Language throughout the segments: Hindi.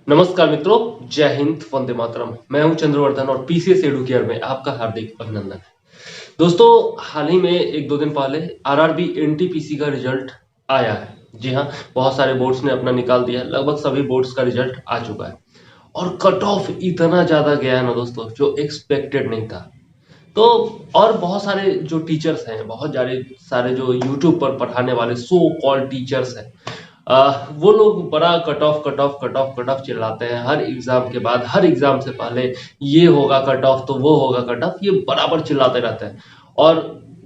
नमस्कार मित्रों, जय हिंद, वंदे मातरम। मैं हूं चंद्रवर्धन और पीसीएस एडु केयर में आपका हार्दिक अभिनंदन है। दोस्तों, हाल ही में एक दो दिन पहले आरआरबी एनटीपीसी का रिजल्ट आया है। जी हाँ, बहुत सारे बोर्ड्स ने अपना निकाल दिया है। लगभग सभी बोर्ड्स का रिजल्ट आ चुका है और कट ऑफ इतना ज्यादा गया है ना दोस्तों, जो एक्सपेक्टेड नहीं था। तो और बहुत सारे जो टीचर्स हैं, बहुत सारे सारे जो यूट्यूब पर पढ़ाने वाले सो कॉल्ड टीचर्स हैं, वो लोग बड़ा cut off cut off cut off cut off चिल्लाते हैं हर एग्जाम के बाद, हर एग्जाम से पहले। ये होगा कट ऑफ तो वो होगा कट ऑफ, ये बराबर चिल्लाते रहते हैं। और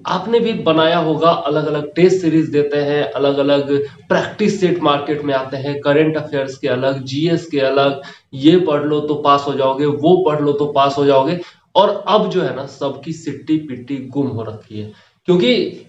आपने भी बनाया होगा, अलग अलग टेस्ट सीरीज देते हैं, अलग अलग प्रैक्टिस सेट मार्केट में आते हैं, करंट अफेयर्स के अलग, जीएस के अलग। ये पढ़ लो तो पास हो जाओगे, वो पढ़ लो तो पास हो जाओगे। और अब जो है ना, सबकी सिट्टी पिट्टी गुम हो रखी है। क्योंकि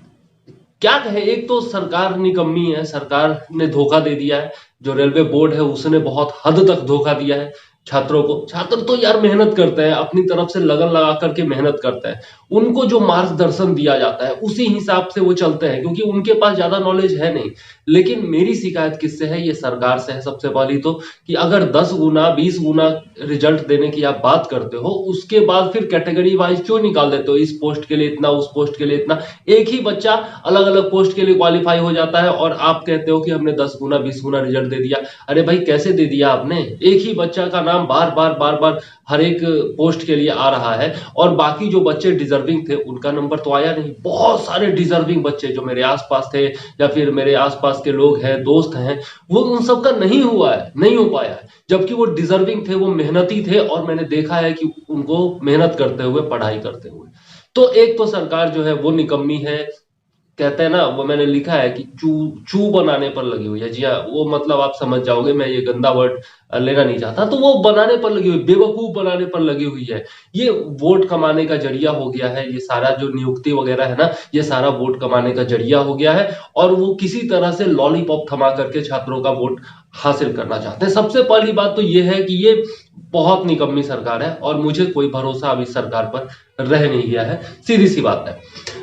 क्या कहे, एक तो सरकार निकम्मी है, सरकार ने धोखा दे दिया है। जो रेलवे बोर्ड है उसने बहुत हद तक धोखा दिया है छात्रों को। छात्र तो यार मेहनत करते हैं, अपनी तरफ से लगन लगा करके मेहनत करते हैं। उनको जो मार्गदर्शन दिया जाता है उसी हिसाब से वो चलते हैं, क्योंकि उनके पास ज्यादा नॉलेज है नहीं। लेकिन मेरी शिकायत किससे है? ये सरकार से है सबसे पहली तो, कि अगर 10 गुना 20 गुना रिजल्ट देने की आप बात करते हो, उसके बाद फिर कैटेगरी वाइज क्यों निकाल देते हो? इस पोस्ट के लिए इतना, उस पोस्ट के लिए इतना। एक ही बच्चा अलग अलग पोस्ट के लिए क्वालिफाई हो जाता है और आप कहते हो कि हमने 10 गुना 20 गुना रिजल्ट दे दिया। अरे भाई, कैसे दे दिया आपने? एक ही बच्चा का नाम बार बार बार बार हर एक पोस्ट के लिए आ रहा है, और बाकी जो बच्चे डिजर्विंग थे उनका नंबर तो आया नहीं। बहुत सारे डिजर्विंग बच्चे जो मेरे आसपास थे, या फिर मेरे आसपास के लोग हैं, दोस्त हैं, वो उन सबका नहीं हुआ है, नहीं हो पाया है। जबकि वो डिजर्विंग थे, वो मेहनती थे, और मैंने देखा है कि उनको मेहनत करते हुए, पढ़ाई करते हुए। तो एक तो सरकार जो है वो निकम्मी है। कहते हैं ना, वो मैंने लिखा है कि चू चू बनाने पर लगी हुई है। जी हाँ, वो मतलब आप समझ जाओगे, मैं ये गंदा वर्ड लेना नहीं चाहता। तो वो बनाने पर लगी हुई, बेवकूफ बनाने पर लगी हुई है। ये वोट कमाने का जरिया हो गया है। ये सारा जो नियुक्ति वगैरह है ना, ये सारा वोट कमाने का जरिया हो गया है। और वो किसी तरह से लॉलीपॉप थमा करके छात्रों का वोट हासिल करना चाहते हैं। सबसे पहली बात तो ये है कि ये बहुत निकम्मी सरकार है, और मुझे कोई भरोसा अभी सरकार पर रह नहीं गया है। सीधी सी बात है।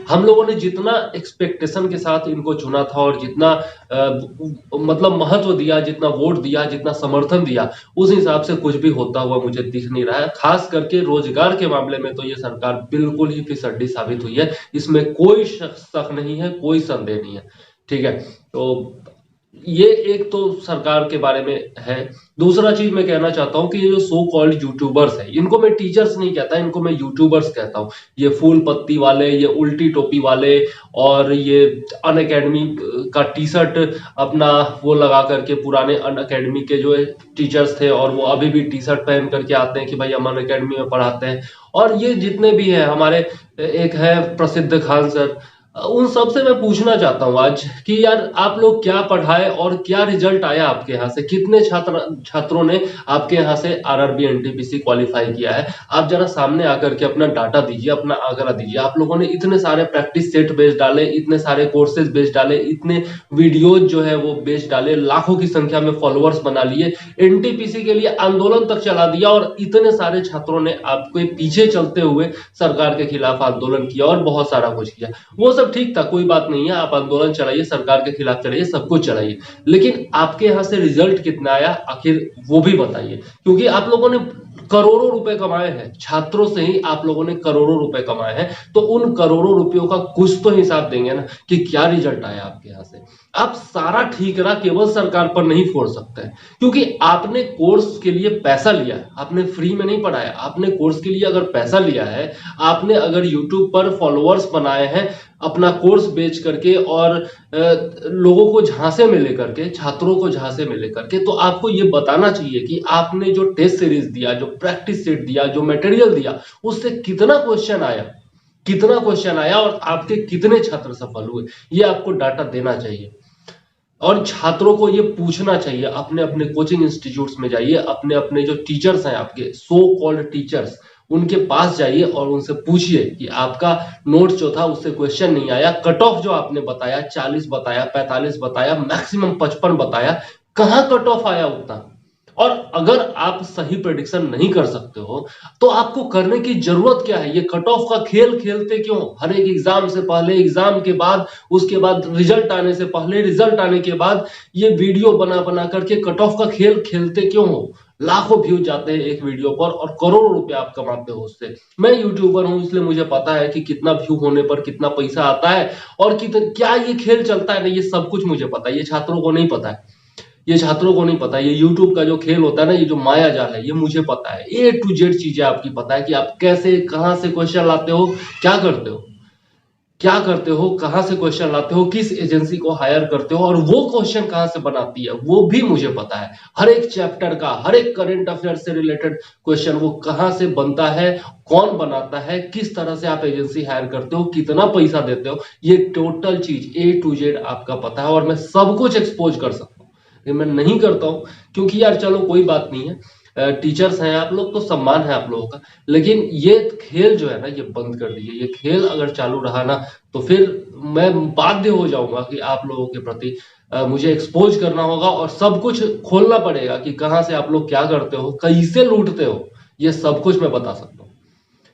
हम लोगों ने जितना एक्सपेक्टेशन के साथ इनको चुना था, और जितना मतलब महत्व दिया, जितना वोट दिया, जितना समर्थन दिया, उस हिसाब से कुछ भी होता हुआ मुझे दिख नहीं रहा है। खास करके रोजगार के मामले में तो ये सरकार बिल्कुल ही फिसड्डी साबित हुई है। इसमें कोई शक नहीं है, कोई संदेह नहीं है। ठीक है, तो ये एक तो सरकार के बारे में है। दूसरा चीज मैं कहना चाहता हूं कि ये जो सो कॉल्ड यूट्यूबर्स है, इनको मैं टीचर्स नहीं कहता, इनको मैं यूट्यूबर्स कहता हूं। ये फूल पत्ती वाले, ये उल्टी टोपी वाले, और ये अन अकेडमी का टी शर्ट अपना वो लगा करके, पुराने अन अकेडमी के जो टीचर्स थे, और वो अभी भी टी शर्ट पहन करके आते हैं कि भाई हम अन अकेडमी में पढ़ाते हैं। और ये जितने भी है हमारे, एक है प्रसिद्ध खान सर, उन सब से मैं पूछना चाहता हूं आज कि यार आप लोग क्या पढ़ाए और क्या रिजल्ट आया आपके यहाँ से? कितने छात्रों ने आपके यहाँ से आरआरबी एनटीपीसी क्वालिफाई किया है? आप जरा सामने आकर के अपना डाटा दीजिए, अपना आंकड़ा दीजिए। आप लोगों ने इतने सारे प्रैक्टिस सेट बेच डाले, इतने सारे कोर्सेज बेच डाले, इतने वीडियोज जो है वो बेच डाले, लाखों की संख्या में फॉलोअर्स बना लिए, एनटीपीसी के लिए आंदोलन तक चला दिया, और इतने सारे छात्रों ने आपके पीछे चलते हुए सरकार के खिलाफ आंदोलन किया, और बहुत सारा कुछ किया। वो सब ठीक था, कोई बात नहीं है। आप आंदोलन चलाइए, सरकार के खिलाफ चलाइए, सब कुछ चलाइए, लेकिन आपके यहां से रिजल्ट कितना आया आखिर, वो भी बताइए। क्योंकि आप लोगों ने करोड़ों रुपए कमाए हैं, छात्रों से ही आप लोगों ने करोड़ों रुपए कमाए हैं। तो उन करोड़ों रुपयों का कुछ तो हिसाब देंगे ना, कि क्या रिजल्ट आया आपके यहां से। आप सारा ठीकरा केवल सरकार पर नहीं फोड़ सकते हैं, क्योंकि आपने कोर्स के लिए पैसा लिया है, आपने फ्री में नहीं पढ़ाया। आपने कोर्स के लिए अगर पैसा लिया है, आपने अगर यूट्यूब पर फॉलोअर्स बनाए हैं अपना कोर्स बेच करके, और लोगों को झांसे में लेकर के, छात्रों को झांसे में लेकर के, तो आपको ये बताना चाहिए कि आपने जो टेस्ट सीरीज दिया, जो प्रैक्टिस सेट दिया, जो मटेरियल दिया, उससे कितना क्वेश्चन आया, कितना क्वेश्चन आया, और आपके कितने छात्र सफल हुए। ये आपको डाटा देना चाहिए। और छात्रों को ये पूछना चाहिए, अपने अपने कोचिंग इंस्टीट्यूट्स में जाइए, अपने अपने जो टीचर्स हैं, आपके सो कॉल्ड टीचर्स, उनके पास जाइए और उनसे पूछिए कि आपका नोट्स जो था उससे क्वेश्चन नहीं आया। कट ऑफ जो आपने बताया, 40 बताया, 45 बताया, मैक्सिमम 55 बताया, कहां कट ऑफ आया उतना? और अगर आप सही प्रेडिक्शन नहीं कर सकते हो तो आपको करने की जरूरत क्या है? ये कट ऑफ का खेल खेलते क्यों? हर एक एग्जाम से पहले, एग्जाम के बाद, उसके बाद रिजल्ट आने से पहले, रिजल्ट आने के बाद ये वीडियो बना बना करके कट ऑफ का खेल खेलते क्यों हो? लाखों व्यूज जाते हैं एक वीडियो पर और करोड़ों रुपए आप कमाते हो उससे। मैं यूट्यूबर हूं इसलिए मुझे पता है कि कितना व्यू होने पर कितना पैसा आता है और कितना क्या ये खेल चलता है ना, ये सब कुछ मुझे पता है। ये छात्रों को नहीं पता है, ये छात्रों को नहीं पता। ये यूट्यूब का जो खेल होता है ना, ये जो माया जाल है, ये मुझे पता है। ए टू जेड चीजें आपकी पता है कि आप कैसे, कहां से क्वेश्चन लाते हो, क्या करते हो, क्या करते हो, कहां से क्वेश्चन लाते हो, किस एजेंसी को हायर करते हो और वो क्वेश्चन कहां से बनाती है वो भी मुझे पता है। हर एक चैप्टर का, हर एक करंट अफेयर से रिलेटेड क्वेश्चन वो कहां से बनता है, कौन बनाता है, किस तरह से आप एजेंसी हायर करते हो, कितना पैसा देते हो, ये टोटल चीज ए टू जेड आपका पता है और मैं सब कुछ एक्सपोज कर सकता हूं। मैं नहीं करता हूं क्योंकि यार चलो कोई बात नहीं है, टीचर्स हैं आप लोग तो सम्मान है आप लोगों का, लेकिन ये खेल जो है ना ये बंद कर दीजिए। ये खेल अगर चालू रहा ना तो फिर मैं बाध्य हो जाऊंगा कि आप लोगों के प्रति मुझे एक्सपोज करना होगा और सब कुछ खोलना पड़ेगा कि कहां से आप लोग क्या करते हो, कैसे लूटते हो। ये सब कुछ मैं बता सकता हूँ,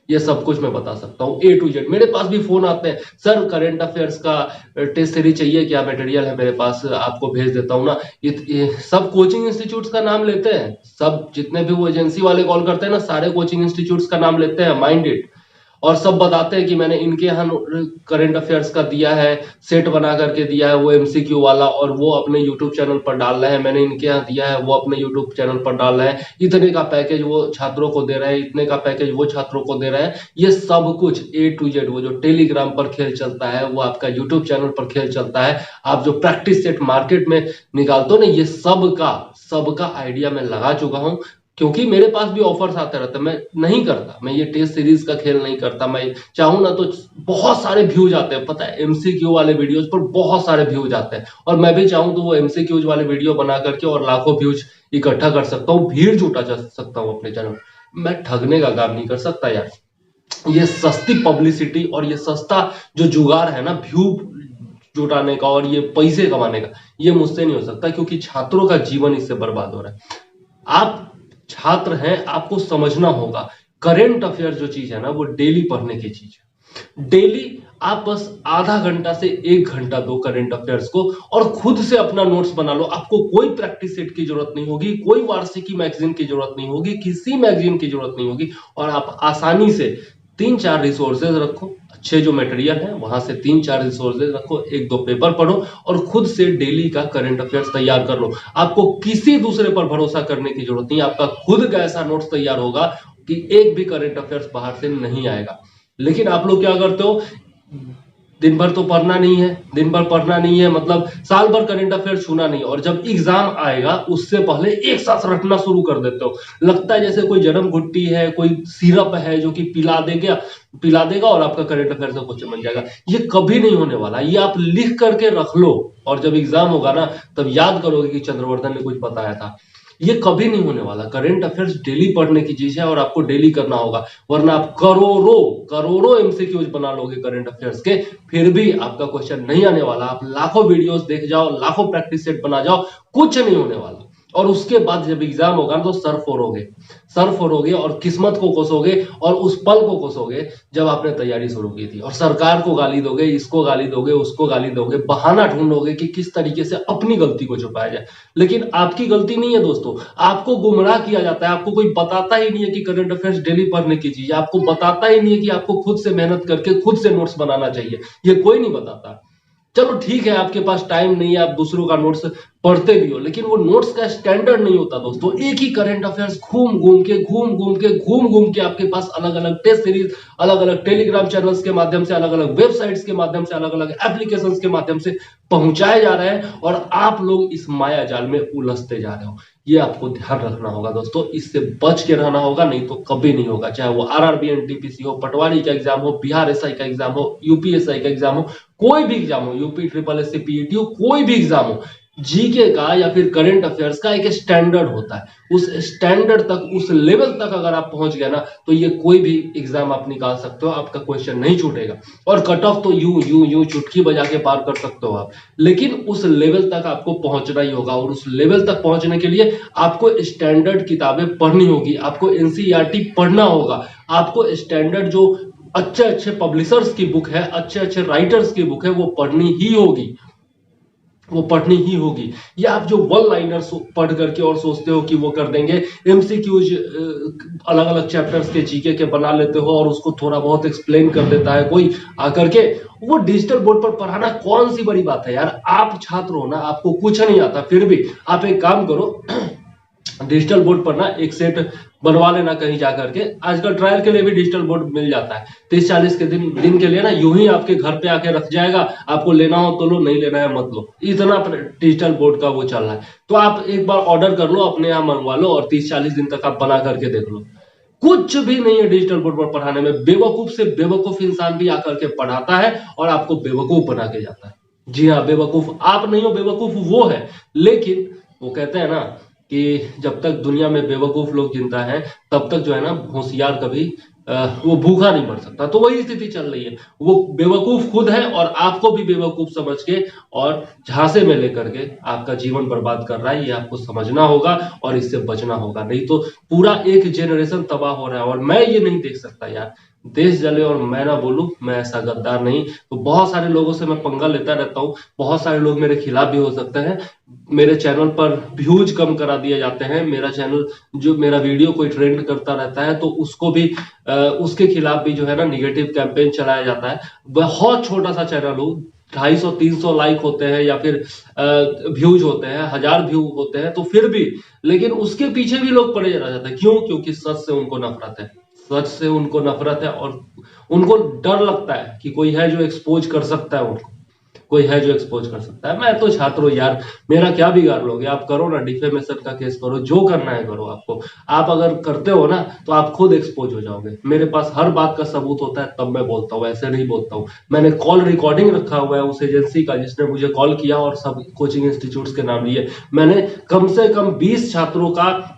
ये सब कुछ मैं बता सकता हूँ ए टू जेड। मेरे पास भी फोन आते हैं, सर करंट अफेयर्स का टेस्ट सीरीज चाहिए क्या, मटेरियल है मेरे पास, आपको भेज देता हूँ ना। ये सब कोचिंग इंस्टीट्यूट्स का नाम लेते हैं, सब जितने भी वो एजेंसी वाले कॉल करते हैं ना, सारे कोचिंग इंस्टीट्यूट्स का नाम लेते हैं, माइंड इट। और सब बताते हैं कि मैंने इनके यहाँ करंट अफेयर्स का दिया है, सेट बना करके दिया है वो एमसीक्यू वाला, और वो अपने यूट्यूब चैनल पर डाल रहे हैं। मैंने इनके यहाँ दिया है, वो अपने यूट्यूब चैनल पर डाल रहे हैं। इतने का पैकेज वो छात्रों को दे रहे हैं, इतने का पैकेज वो छात्रों को दे रहे हैं। ये सब कुछ ए टू जेड, वो जो टेलीग्राम पर खेल चलता है, वो आपका यूट्यूब चैनल पर खेल चलता है, आप जो प्रैक्टिस सेट मार्केट में निकालते हो ना, ये सबका आइडिया मैं लगा चुका हूं। क्योंकि मेरे पास भी ऑफर्स आते रहते, मैं नहीं करता, मैं ये टेस्ट सीरीज का खेल नहीं करता। मैं चाहूं ना तो बहुत सारे व्यूज आते हैं, पता है, एमसीक्यू वाले वीडियोस पर बहुत सारे व्यूज आते हैं, और मैं भी चाहूं तो वो एमसीक्यूज वाले वीडियो बना करके और लाखों व्यूज इकट्ठा कर सकता हूँ, भीड़ जुटा जा सकता हूँ अपने चैनल। मैं ठगने का काम नहीं कर सकता यार। ये सस्ती पब्लिसिटी और ये सस्ता जो जुगाड़ है ना व्यू जुटाने का और ये पैसे कमाने का, ये मुझसे नहीं हो सकता, क्योंकि छात्रों का जीवन इससे बर्बाद हो रहा है। आप छात्र हैं, आपको समझना होगा करंट अफेयर जो चीज है ना, वो डेली पढ़ने की चीज है। डेली आप बस आधा घंटा से 1 घंटा दो करंट अफेयर्स को और खुद से अपना नोट्स बना लो। आपको कोई प्रैक्टिस सेट की जरूरत नहीं होगी, कोई वार्षिकी मैगजीन की जरूरत नहीं होगी, किसी मैगजीन की जरूरत नहीं होगी, और आप आसानी से 3-4 रिसोर्सेज रखो, अच्छे जो मटेरियल है वहां से 3-4 रिसोर्सेज रखो, 1-2 पेपर पढ़ो और खुद से डेली का करंट अफेयर्स तैयार कर लो। आपको किसी दूसरे पर भरोसा करने की जरूरत नहीं, आपका खुद का ऐसा नोट्स तैयार होगा कि एक भी करंट अफेयर्स बाहर से नहीं आएगा। लेकिन आप लोग क्या करते हो, दिन भर तो पढ़ना नहीं है, दिन भर पढ़ना नहीं है, मतलब साल भर करंट अफेयर छूना नहीं, और जब एग्जाम आएगा उससे पहले एक साथ रटना शुरू कर देते हो। लगता है जैसे कोई जन्म घुट्टी है, कोई सिरप है जो कि पिला देगा और आपका करंट अफेयर से क्वेश्चन बन जाएगा। ये कभी नहीं होने वाला, ये आप लिख करके रख लो और जब एग्जाम होगा ना तब याद करोगे कि चंद्रवर्धन ने कुछ बताया था। ये कभी नहीं होने वाला। करंट अफेयर्स डेली पढ़ने की चीज है और आपको डेली करना होगा, वरना आप करोड़ों करोड़ों एमसीक्यूज बना लोगे करंट अफेयर्स के, फिर भी आपका क्वेश्चन नहीं आने वाला। आप लाखों वीडियोस देख जाओ, लाखों प्रैक्टिस सेट बना जाओ, कुछ नहीं होने वाला। और उसके बाद जब एग्जाम होगा तो सर फोड़ोगे और किस्मत को कोसोगे और उस पल को कोसोगे जब आपने तैयारी शुरू की थी, और सरकार को गाली दोगे, इसको गाली दोगे, उसको गाली दोगे, बहाना ढूंढोगे कि किस तरीके से अपनी गलती को छुपाया जाए। लेकिन आपकी गलती नहीं है दोस्तों, आपको गुमराह किया जाता है। आपको कोई बताता ही नहीं है कि करंट अफेयर्स डेली पढ़ने की चीज है, आपको बताता ही नहीं है कि आपको खुद से मेहनत करके खुद से नोट्स बनाना चाहिए, ये कोई नहीं बताता। चलो ठीक है, आपके पास टाइम नहीं है, आप दूसरों का नोट्स पढ़ते भी हो, लेकिन वो नोट्स का स्टैंडर्ड नहीं होता दोस्तों। एक ही करंट अफेयर्स घूम घूम के आपके पास अलग अलग टेस्ट सीरीज, अलग अलग टेलीग्राम चैनल्स के माध्यम से, अलग अलग वेबसाइट्स के माध्यम से, अलग अलग एप्लीकेशंस के माध्यम से पहुंचाए जा रहे हैं, और आप लोग इस माया जाल में उलझते जा रहे हो। ये आपको ध्यान रखना होगा दोस्तों, इससे बच के रहना होगा, नहीं तो कभी नहीं होगा। चाहे वो आरआरबी एनटीपीसी हो, पटवारी का एग्जाम हो, बिहार एसआई का एग्जाम हो, यूपीएसआई का एग्जाम हो, कोई भी एग्जाम हो, यूपी ट्रिपल एससी पीईटी हो, कोई भी एग्जाम हो, जीके का या फिर करंट अफेयर्स का एक स्टैंडर्ड होता है। उस स्टैंडर्ड तक, उस लेवल तक अगर आप पहुंच गए ना, तो ये कोई भी एग्जाम आप निकाल सकते हो, आपका क्वेश्चन नहीं छूटेगा। और कट ऑफ तो यूं यूं यूं चुटकी बजा के पार कर सकते हो आप, लेकिन उस लेवल तक आपको पहुंचना ही होगा। और उस लेवल तक पहुंचने के लिए आपको स्टैंडर्ड किताबें पढ़नी होगी, आपको एनसीईआरटी पढ़ना होगा, आपको स्टैंडर्ड जो अच्छे अच्छे पब्लिशर्स की बुक है, अच्छे अच्छे राइटर्स की बुक है, वो पढ़नी ही होगी, वो पढ़नी ही होगी। ये आप जो वन लाइनर पढ़ करके और सोचते हो कि वो कर देंगे, एमसीक्यूज अलग अलग चैप्टर्स के जीके के बना लेते हो और उसको थोड़ा बहुत एक्सप्लेन कर देता है कोई आकर के, वो डिजिटल बोर्ड पर पढ़ाना कौन सी बड़ी बात है यार। आप छात्र हो ना, आपको कुछ नहीं आता, फिर भी आप एक काम करो, डिजिटल बोर्ड पर ना एक सेट बनवा लेना कहीं जाकर के। आजकल ट्रायल के लिए भी डिजिटल बोर्ड मिल जाता है, 30-40 के दिन के लिए ना, यूं ही आपके घर पे आके रख जाएगा। आपको लेना हो तो लो, नहीं लेना है मत लो, इतना डिजिटल बोर्ड का वो चल रहा है। तो आप एक बार ऑर्डर कर लो, अपने यहाँ मंगवा लो और 30-40 दिन तक आप बना करके देख लो। कुछ भी नहीं है डिजिटल बोर्ड पर पढ़ाने में। बेवकूफ से बेवकूफ इंसान भी आकर के पढ़ाता है और आपको बेवकूफ बना के जाता है। जी हाँ, बेवकूफ आप नहीं हो, बेवकूफ वो है। लेकिन वो कहते हैं ना कि जब तक दुनिया में बेवकूफ लोग जिंदा हैं, तब तक जो है ना होशियार कभी वो भूखा नहीं मर सकता। तो वही स्थिति चल रही है, वो बेवकूफ खुद है और आपको भी बेवकूफ समझ के और झांसे में लेकर के आपका जीवन बर्बाद कर रहा है। ये आपको समझना होगा और इससे बचना होगा, नहीं तो पूरा एक जेनरेशन तबाह हो रहा है। और मैं ये नहीं देख सकता यार, देश जले और मैं ना बोलूं, मैं ऐसा गद्दार नहीं। तो बहुत सारे लोगों से मैं पंगा लेता रहता हूँ, बहुत सारे लोग मेरे खिलाफ भी हो सकते हैं। मेरे चैनल पर व्यूज कम करा दिए जाते हैं, मेरा चैनल जो मेरा वीडियो कोई ट्रेंड करता रहता है तो उसको भी उसके खिलाफ भी जो है ना निगेटिव कैंपेन चलाया जाता है। बहुत छोटा सा चैनल हो, 250-300 लाइक होते हैं या फिर व्यूज होते हैं, 1000 व्यू होते हैं, तो फिर भी, लेकिन उसके पीछे भी लोग पड़े रह जाते हैं। क्यों? क्योंकि सच से उनको नफरत है, सच से उनको नफरत है और उनको डर लगता है कि कोई है जो एक्सपोज कर सकता है उनको, कोई है जो एक्सपोज कर सकता है। मैं तो छात्र हूँ यार, मेरा क्या बिगाड़ लोगे? आप करो ना, डिफेमेशन का केस करो, जो करना है करो। आपको, आप अगर करते हो ना तो आप खुद एक्सपोज हो जाओगे। मेरे पास हर बात का सबूत होता है, तब मैं बोलता हूँ, ऐसे नहीं बोलता हूँ। मैंने कॉल रिकॉर्डिंग रखा हुआ है उस एजेंसी का जिसने मुझे कॉल किया और सब कोचिंग इंस्टीट्यूट्स के नाम लिए। मैंने कम से कम 20 छात्रों का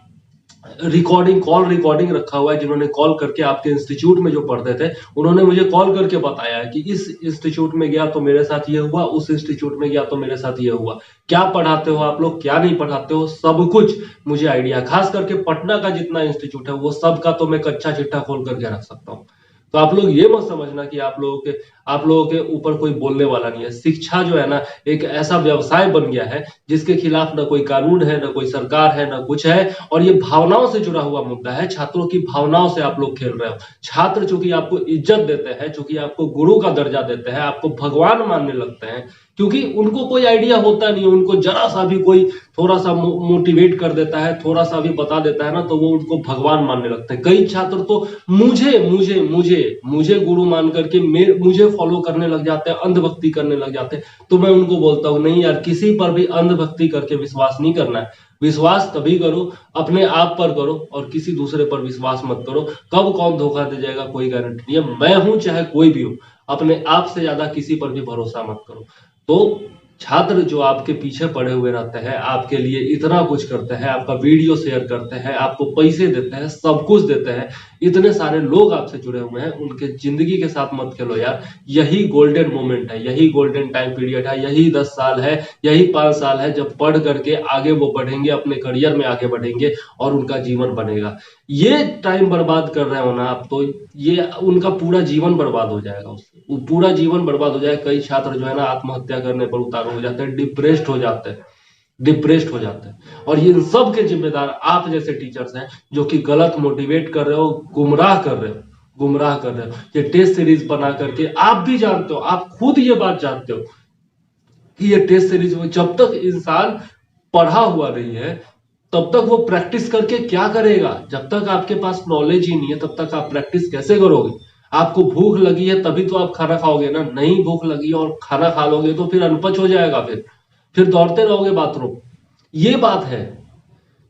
कॉल रिकॉर्डिंग रखा हुआ है, जिन्होंने कॉल करके आपके इंस्टीट्यूट में जो पढ़ते थे, उन्होंने मुझे कॉल करके बताया है कि इस इंस्टीट्यूट में गया तो मेरे साथ ये हुआ, उस इंस्टीट्यूट में गया तो मेरे साथ ये हुआ। क्या पढ़ाते हो आप लोग, क्या नहीं पढ़ाते हो, सब कुछ मुझे आइडिया। खास करके पटना का जितना इंस्टीट्यूट है वो सब का तो मैं कच्चा चिट्ठा खोल करके रख सकता हूँ। तो आप लोग ये मत समझना कि आप लोगों के ऊपर कोई बोलने वाला नहीं है। शिक्षा जो है ना एक ऐसा व्यवसाय बन गया है जिसके खिलाफ ना कोई कानून है, ना कोई सरकार है, ना कुछ है। और ये भावनाओं से जुड़ा हुआ मुद्दा है, छात्रों की भावनाओं से आप लोग खेल रहे हो। छात्र चूंकि आपको इज्जत देते हैं, चूंकि आपको गुरु का दर्जा देते हैं, आपको भगवान मानने लगते हैं, क्योंकि उनको कोई आइडिया होता नहीं है। उनको जरा सा भी कोई थोड़ा सा मोटिवेट कर देता है, थोड़ा सा भी बता देता है ना, तो वो उनको भगवान मानने लगते हैं। कई छात्र तो मुझे मुझे मुझे मुझे गुरु मान करके मुझे फॉलो करने लग जाते हैं, अंधभक्ति करने लग जाते हैं। तो मैं उनको बोलता हूँ, नहीं यार, किसी पर भी अंधभक्ति करके विश्वास नहीं करना है। विश्वास तभी करो अपने आप पर करो और किसी दूसरे पर विश्वास मत करो। कब कौन धोखा दे जाएगा कोई गारंटी नहीं है। मैं हूं चाहे कोई भी हो, अपने आप से ज्यादा किसी पर भी भरोसा मत करो। तो छात्र जो आपके पीछे पड़े हुए रहते हैं, आपके लिए इतना कुछ करते हैं, आपका वीडियो शेयर करते हैं, आपको पैसे देते हैं, सब कुछ देते हैं, इतने सारे लोग आपसे जुड़े हुए हैं, उनके जिंदगी के साथ मत खेलो यार। यही गोल्डन मोमेंट है, यही गोल्डन टाइम पीरियड है, यही 10 साल है, यही 5 साल है जब पढ़ करके आगे वो बढ़ेंगे, अपने करियर में आगे बढ़ेंगे और उनका जीवन बनेगा। ये टाइम बर्बाद कर रहे हो ना आप, तो ये उनका पूरा जीवन बर्बाद हो जाएगा, उससे वो पूरा जीवन बर्बाद हो जाएगा। कई छात्र जो है ना आत्महत्या करने पर उतारू हो जाते हैं, डिप्रेस्ड हो जाते हैं, डिप्रेस्ड हो जाते हैं। और ये इन सब के जिम्मेदार आप जैसे टीचर्स हैं जो कि गलत मोटिवेट कर रहे हो, गुमराह कर रहे हो, गुमराह कर रहे हो। ये टेस्ट सीरीज बना करके आप भी जानते हो, आप खुद ये बात जानते हो कि ये टेस्ट सीरीज में जब तक इंसान पढ़ा हुआ नहीं है तब तक वो प्रैक्टिस करके क्या करेगा? जब तक आपके पास नॉलेज ही नहीं है तब तक आप प्रैक्टिस कैसे करोगे? आपको भूख लगी है तभी तो आप खाना खाओगे ना, नहीं भूख लगी और खाना खा लोगे तो फिर अनपच हो जाएगा, फिर दौड़ते रहोगे बाथरूम। ये बात है,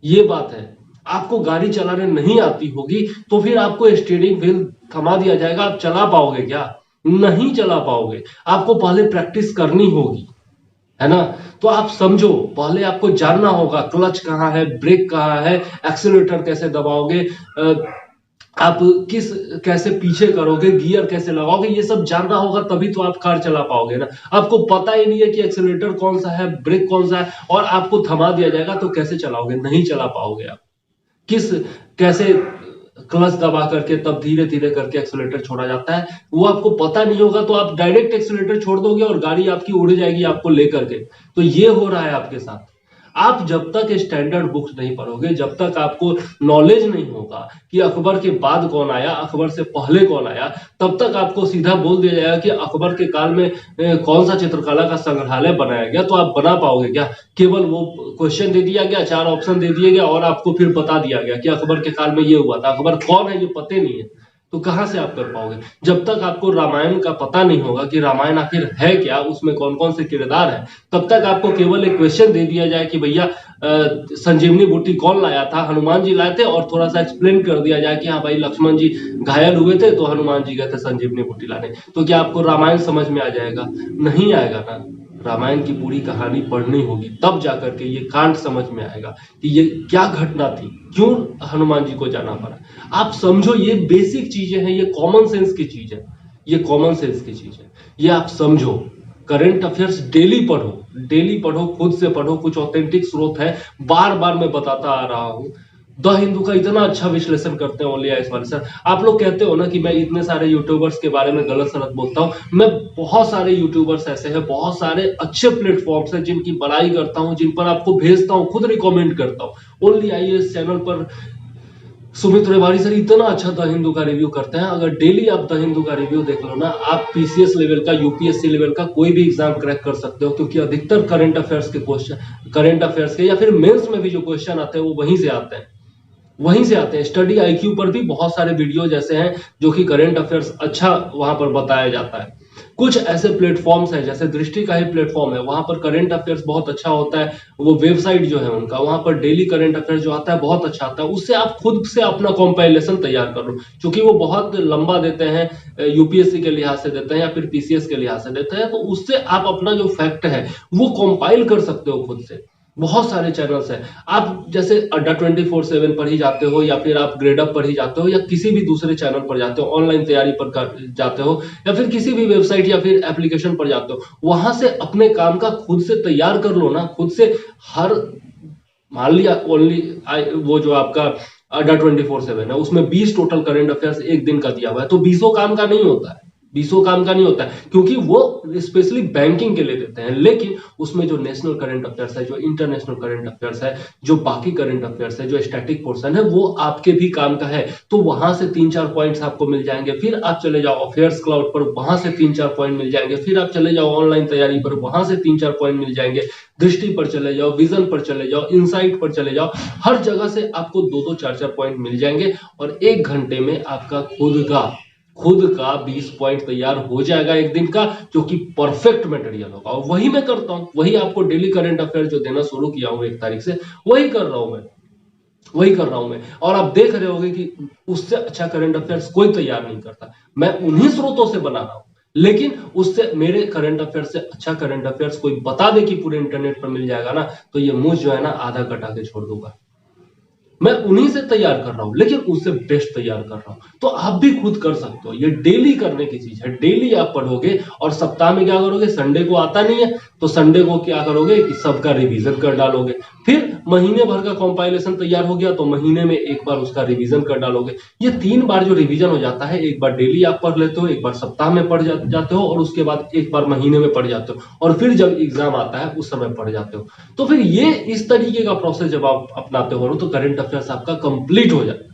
ये बात है। आपको गाड़ी चलाने नहीं आती होगी तो फिर आपको स्टीयरिंग व्हील थमा दिया जाएगा, आप चला पाओगे क्या? नहीं चला पाओगे। आपको पहले प्रैक्टिस करनी होगी, है ना? तो आप समझो, पहले आपको जानना होगा क्लच कहाँ है, ब्रेक कहाँ है, एक्सीलरेटर कैसे दबाओगे, आप किस कैसे पीछे करोगे, गियर कैसे लगाओगे, ये सब जानना होगा, तभी तो आप कार चला पाओगे ना। आपको पता ही नहीं है कि एक्सीलरेटर कौन सा है, ब्रेक कौन सा है, और आपको थमा दिया जाएगा तो कैसे चलाओगे? नहीं चला पाओगे आप। किस कैसे क्लच दबा करके तब धीरे धीरे करके एक्सीलरेटर छोड़ा जाता है, वो आपको पता नहीं होगा, तो आप डायरेक्ट एक्सीलरेटर छोड़ दोगे और गाड़ी आपकी उड़ जाएगी आपको लेकर के। तो ये हो रहा है आपके साथ। आप जब तक स्टैंडर्ड बुक्स नहीं पढ़ोगे, जब तक आपको नॉलेज नहीं होगा कि अकबर के बाद कौन आया, अकबर से पहले कौन आया, तब तक आपको सीधा बोल दिया जाएगा कि अकबर के काल में कौन सा चित्रकला का संग्रहालय बनाया गया, तो आप बना पाओगे क्या? केवल वो क्वेश्चन दे दिया गया, 4 ऑप्शन दे दिए गया और आपको फिर बता दिया गया कि अकबर के काल में ये हुआ था। अकबर कौन है ये पता नहीं है, तो कहां से आप कर पाओगे? जब तक आपको रामायण का पता नहीं होगा कि रामायण आखिर है क्या, उसमें कौन कौन से किरदार है, तब तक आपको केवल एक क्वेश्चन दे दिया जाए कि भैया संजीवनी बूटी कौन लाया था, हनुमान जी लाए थे, और थोड़ा सा एक्सप्लेन कर दिया जाए कि हाँ भाई लक्ष्मण जी घायल हुए थे तो हनुमान जी गए थे संजीवनी बूटी लाने, तो क्या आपको रामायण समझ में आ जाएगा? नहीं आएगा ना। रामायण की पूरी कहानी पढ़नी होगी, तब जाकर के ये कांड समझ में आएगा कि ये क्या घटना थी, क्यों हनुमान जी को जाना पड़ा। आप समझो, ये बेसिक चीजें हैं, ये कॉमन सेंस की चीज है, ये कॉमन सेंस की चीज है, ये आप समझो। करंट अफेयर्स डेली पढ़ो, डेली पढ़ो, खुद से पढ़ो, कुछ ऑथेंटिक स्रोत है, बार बार मैं बताता आ रहा हूं। द हिंदू का इतना अच्छा विश्लेषण करते हैं ओनली आइस वाले सर। आप लोग कहते हो ना कि मैं इतने सारे यूट्यूबर्स के बारे में गलत सलत बोलता हूं, मैं बहुत सारे यूट्यूबर्स ऐसे हैं, बहुत सारे अच्छे प्लेटफॉर्म्स हैं जिनकी बड़ाई करता हूं, जिन पर आपको भेजता हूं, खुद रिकमेंड करता हूं। ओनली आईएएस चैनल पर सुमित रेवाड़ी सर इतना अच्छा द हिंदू का रिव्यू करते हैं। अगर डेली आप द हिंदू का रिव्यू देख लो ना, आप पीसीएस लेवल का, यूपीएससी लेवल का कोई भी एग्जाम क्रैक कर सकते हो, क्योंकि अधिकतर करंट अफेयर्स के क्वेश्चन, करंट अफेयर्स के या फिर मेंस में भी जो क्वेश्चन आते हैं वो वहीं से आते हैं, वहीं से आते हैं। स्टडी आईक्यू पर भी बहुत सारे वीडियो जैसे हैं जो कि करंट अफेयर्स अच्छा वहां पर बताया जाता है। कुछ ऐसे प्लेटफॉर्म्स हैं, जैसे दृष्टि का ही प्लेटफॉर्म है, वहां पर करंट अफेयर्स बहुत अच्छा होता है। वो वेबसाइट जो है उनका, वहां पर डेली करंट अफेयर्स जो आता है बहुत अच्छा आता है। उससे आप खुद से अपना कंपाइलेशन तैयार कर लो, क्योंकि वो बहुत लंबा देते हैं, यूपीएससी के लिहाज से देते हैं या फिर पीसीएस के लिहाज से देते हैं, तो उससे आप अपना जो फैक्ट है वो कंपाइल कर सकते हो खुद से। बहुत सारे चैनल्स हैं, आप जैसे अड्डा 24/7 पर ही जाते हो, या फिर आप ग्रेड अप पर ही जाते हो, या किसी भी दूसरे चैनल पर जाते हो, ऑनलाइन तैयारी पर जाते हो, या फिर किसी भी वेबसाइट या फिर एप्लीकेशन पर जाते हो, वहां से अपने काम का खुद से तैयार कर लो ना, खुद से। हर मान लिया ओनली वो जो आपका अड्डा 24/7 है, उसमें 20 टोटल करंट अफेयर्स एक दिन का दिया हुआ है, तो 20 काम का नहीं होता है, 20 काम का नहीं होता है, क्योंकि वो स्पेशली बैंकिंग के लिए देते हैं। लेकिन उसमें जो नेशनल करंट अफेयर्स है, जो इंटरनेशनल करंट अफेयर्स है, जो बाकी करंट अफेयर्स है, जो स्टैटिक पोर्शन है, वो आपके भी काम का है, तो वहां से 3-4 पॉइंट्स आपको मिल जाएंगे। फिर आप चले जाओ अफेयर्स क्लाउड पर, वहां से 3-4 पॉइंट मिल जाएंगे। फिर आप चले जाओ ऑनलाइन तैयारी पर, वहां से 3-4 पॉइंट मिल जाएंगे। दृष्टि पर चले जाओ, विजन पर चले जाओ, इनसाइट पर चले जाओ, हर जगह से आपको 2-2, 4-4 पॉइंट मिल जाएंगे, और 1 घंटे में आपका खुद का 20 पॉइंट तैयार हो जाएगा एक दिन का, जो कि परफेक्ट मटेरियल होगा। और वही मैं करता हूं, वही आपको डेली करंट अफेयर जो देना शुरू किया हूं 1 तारीख से, वही कर रहा हूं मैं। और आप देख रहे होंगे कि उससे अच्छा करंट अफेयर्स कोई तैयार नहीं करता, मैं उन्हीं स्रोतों से बना रहा हूं। लेकिन उससे मेरे करंट अफेयर से अच्छा करंट अफेयर्स कोई बता दे कि पूरे इंटरनेट पर मिल जाएगा ना, तो ये मुझ जो है ना आधा कटा के छोड़ दूंगा। मैं उन्हीं से तैयार कर रहा हूं, लेकिन उससे बेस्ट तैयार कर रहा हूं। तो आप भी खुद कर सकते हो, ये डेली करने की चीज है। डेली आप पढ़ोगे, और सप्ताह में क्या करोगे, संडे को आता नहीं है तो संडे को क्या करोगे कि सबका रिवीजन कर डालोगे। फिर महीने भर का कंपाइलेशन तैयार हो गया तो महीने में एक बार उसका रिवीजन कर डालोगे। ये 3 बार जो रिवीजन हो जाता है, एक बार डेली आप पढ़ लेते हो, एक बार सप्ताह में पढ़ जाते हो, और उसके बाद एक बार महीने में पढ़ जाते हो, और फिर जब एग्जाम आता है उस समय पढ़ जाते हो। तो फिर ये इस तरीके का प्रोसेस जब आप अपनाते हो तो करंट अफेयर्स आपका कंप्लीट हो जाता है।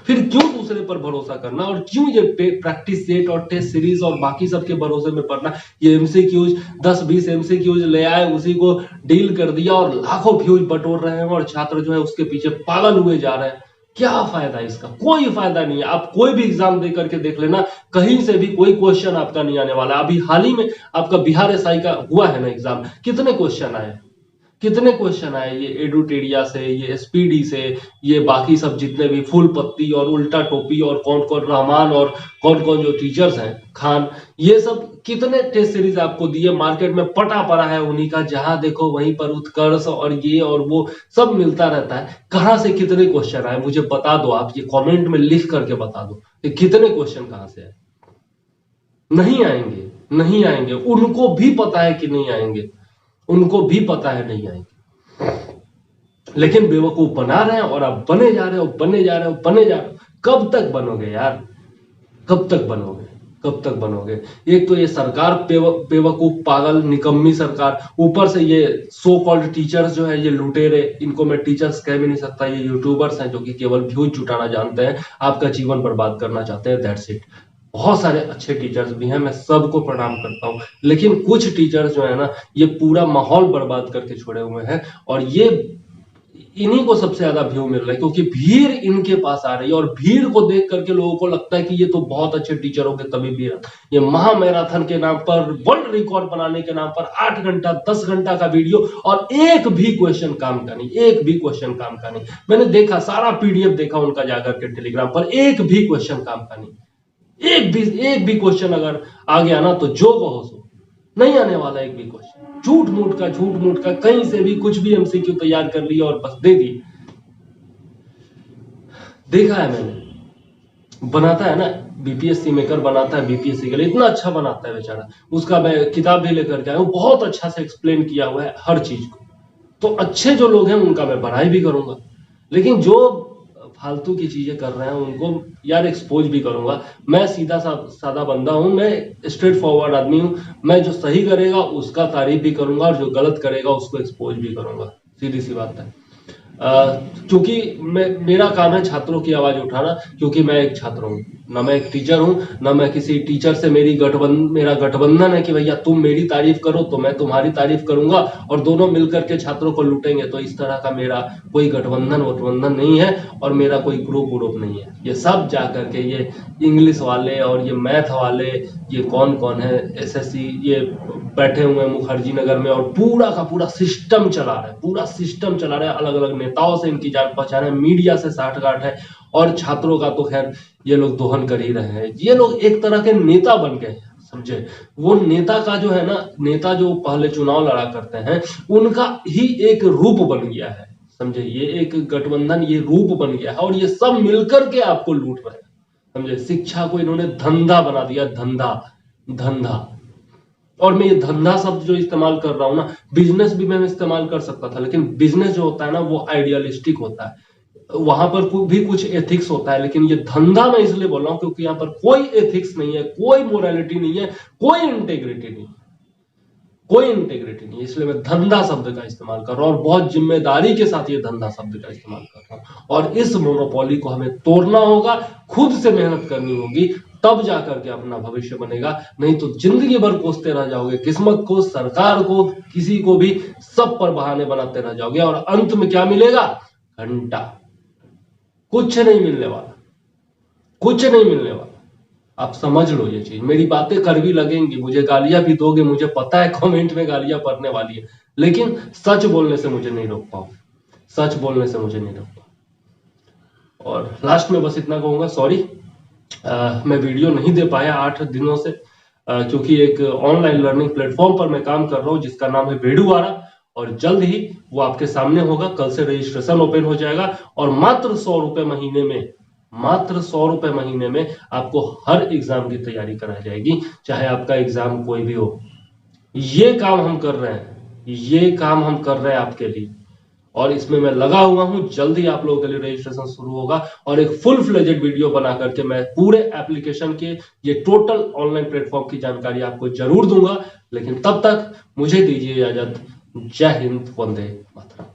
फिर क्यों दूसरे पर भरोसा करना, और क्यों ये प्रैक्टिस सेट और टेस्ट सीरीज और बाकी सबके भरोसे में पढ़ना। ये एमसीक्यूज 10-20 एमसीक्यूज ले आए, उसी को डील कर दिया, और लाखों व्यूज बटोर रहे हैं, और छात्र जो है उसके पीछे पागल हुए जा रहे हैं। क्या फायदा इसका? कोई फायदा नहीं है। आप कोई भी एग्जाम दे करके देख लेना, कहीं से भी कोई क्वेश्चन आपका नहीं आने वाला। अभी हाल ही में आपका बिहार एसआई का हुआ है ना एग्जाम, कितने क्वेश्चन आए? कितने क्वेश्चन आए ये एडुटेरिया से, ये एसपीडी से, ये बाकी सब जितने भी फुल पत्ती और उल्टा टोपी और कौन कौन रहमान और कौन कौन जो टीचर्स हैं खान, ये सब कितने टेस्ट सीरीज आपको दिए। मार्केट में पटा पड़ा है उन्हीं का, जहां देखो वहीं पर उत्कर्ष और ये और वो सब मिलता रहता है। कहां से कितने क्वेश्चन आए मुझे बता दो, आप ये कमेंट में लिख करके बता दो कि कितने क्वेश्चन कहां से आए। नहीं आएंगे, नहीं आएंगे, उनको भी पता है कि नहीं आएंगे, उनको भी पता है नहीं आएंगे, लेकिन बेवकूफ बना रहे हैं और आप बने जा रहे हो, बने जा रहे हो, बने जा रहे हो। कब तक बनोगे यार, कब तक बनोगे, कब तक बनोगे। एक तो ये सरकार बेवकूफ पागल निकम्मी सरकार, ऊपर से ये सो कॉल्ड टीचर्स जो है ये लुटेरे, इनको मैं टीचर्स कह भी नहीं सकता, ये यूट्यूबर्स हैं जो कि केवल व्यूज जुटाना जानते हैं, आपका जीवन बर्बाद करना चाहते हैं, दैट्स इट। बहुत सारे अच्छे टीचर्स भी हैं, मैं सबको प्रणाम करता हूं, लेकिन कुछ टीचर्स जो है ना ये पूरा माहौल बर्बाद करके छोड़े हुए हैं, और ये इन्हीं को सबसे ज्यादा व्यू मिल रहा है क्योंकि भीड़ इनके पास आ रही है, और भीड़ को देख करके लोगों को लगता है कि ये तो बहुत अच्छे टीचर होंगे तभी भीड़। ये महा मैराथन के नाम पर, वर्ल्ड रिकॉर्ड बनाने के नाम पर 8 घंटा 10 घंटा का वीडियो और एक भी क्वेश्चन काम का नहीं, एक भी क्वेश्चन काम का नहीं। मैंने देखा, सारा पीडीएफ देखा उनका जाकर के टेलीग्राम पर, एक भी क्वेश्चन काम का नहीं। एक भी क्वेश्चन अगर आ गया ना तो जो कहो सो, नहीं आने वाला एक भी क्वेश्चन। झूठ मूठ का कहीं से भी कुछ भी एमसीक्यू तैयार कर लिया और बस दे दी। देखा है मैंने, बनाता है ना बीपीएससी मेकर, बनाता है बीपीएससी के लिए, इतना अच्छा बनाता है बेचारा, उसका मैं किताब भी लेकर के आया हूं, बहुत अच्छा से एक्सप्लेन किया हुआ है हर चीज को। तो अच्छे जो लोग हैं उनका मैं बड़ाई भी करूंगा, लेकिन जो फालतू की चीजें कर रहे हैं उनको यार एक्सपोज भी करूंगा। मैं सीधा सादा बंदा हूं, मैं स्ट्रेट फॉरवर्ड आदमी हूं, मैं जो सही करेगा उसका तारीफ भी करूंगा और जो गलत करेगा उसको एक्सपोज भी करूंगा, सीधी सी बात है। क्योंकि मेरा काम है छात्रों की आवाज उठाना, क्योंकि मैं एक छात्र हूं, ना मैं एक टीचर हूं, ना मैं किसी टीचर से मेरा गठबंधन है कि भैया तुम मेरी तारीफ करो तो मैं तुम्हारी तारीफ करूंगा और दोनों मिलकर के छात्रों को लूटेंगे। तो इस तरह का मेरा कोई गठबंधन नहीं है और मेरा कोई ग्रुप नहीं है। ये सब जाकर के ये इंग्लिश वाले और ये मैथ वाले, ये कौन कौन है एसएससी, ये बैठे हुए हैं मुखर्जी नगर में और पूरा का पूरा सिस्टम चला रहे हैं, पूरा सिस्टम चला रहे हैं। अलग अलग नेताओं से इनकी जान पहचान है, मीडिया से साठगांठ है, और छात्रों का तो खैर ये लोग दोहन कर ही रहे हैं। ये लोग एक तरह के नेता बन गए हैं, समझे। वो नेता का जो है ना, नेता जो पहले चुनाव लड़ा करते हैं उनका ही एक रूप बन गया है, समझे। ये एक गठबंधन, ये रूप बन गया है और ये सब मिलकर के आपको लूट रहे हैं, समझे। शिक्षा को इन्होंने धंधा बना दिया, धंधा। और मैं ये धंधा शब्द जो इस्तेमाल कर रहा हूं ना, बिजनेस भी मैं इस्तेमाल कर सकता था, लेकिन बिजनेस जो होता है ना वो आइडियलिस्टिक होता है, वहां पर भी कुछ एथिक्स होता है, लेकिन ये धंधा मैं इसलिए बोल रहा हूं क्योंकि यहाँ पर कोई एथिक्स नहीं है, कोई मोरालिटी नहीं है, कोई इंटेग्रिटी नहीं, इसलिए मैं धंधा शब्द का इस्तेमाल कर रहा हूं और बहुत जिम्मेदारी के साथ ये धंधा शब्द का इस्तेमाल कर रहा हूं। और इस मोनोपोली को हमें तोड़ना होगा, खुद से मेहनत करनी होगी, तब जाकर के अपना भविष्य बनेगा, नहीं तो जिंदगी भर कोसते रह जाओगे, किस्मत को, सरकार को, किसी को भी, सब पर बहाने बनाते रह जाओगे और अंत में क्या मिलेगा? घंटा। कुछ नहीं मिलने वाला, कुछ नहीं मिलने वाला। आप समझ लो ये चीज, मेरी बातें कड़वी लगेंगी, मुझे गालियां भी दोगे, मुझे पता है कमेंट में गालियां पड़ने वाली है, लेकिन सच बोलने से मुझे नहीं रोक पाओ, सच बोलने से मुझे नहीं रोक पाओ। और लास्ट में बस इतना कहूंगा, सॉरी मैं वीडियो नहीं दे पाया 8 दिनों से, क्योंकि एक ऑनलाइन लर्निंग प्लेटफॉर्म पर मैं काम कर रहा हूं जिसका नाम है बेडूवारा, और जल्द ही वो आपके सामने होगा। कल से रजिस्ट्रेशन ओपन हो जाएगा और मात्र 100 रुपए महीने में, मात्र 100 रुपए महीने में आपको हर एग्जाम की तैयारी कराई जाएगी, चाहे आपका एग्जाम कोई भी हो। ये काम हम कर रहे हैं, ये काम हम कर रहे हैं आपके लिए, और इसमें मैं लगा हुआ हूं। जल्दी आप लोगों के लिए रजिस्ट्रेशन शुरू होगा और एक फुल फ्लेजेड वीडियो बना करके मैं पूरे एप्लीकेशन के, ये टोटल ऑनलाइन प्लेटफॉर्म की जानकारी आपको जरूर दूंगा। लेकिन तब तक मुझे दीजिए इजाजत। जय हिंद, वंदे मातरम।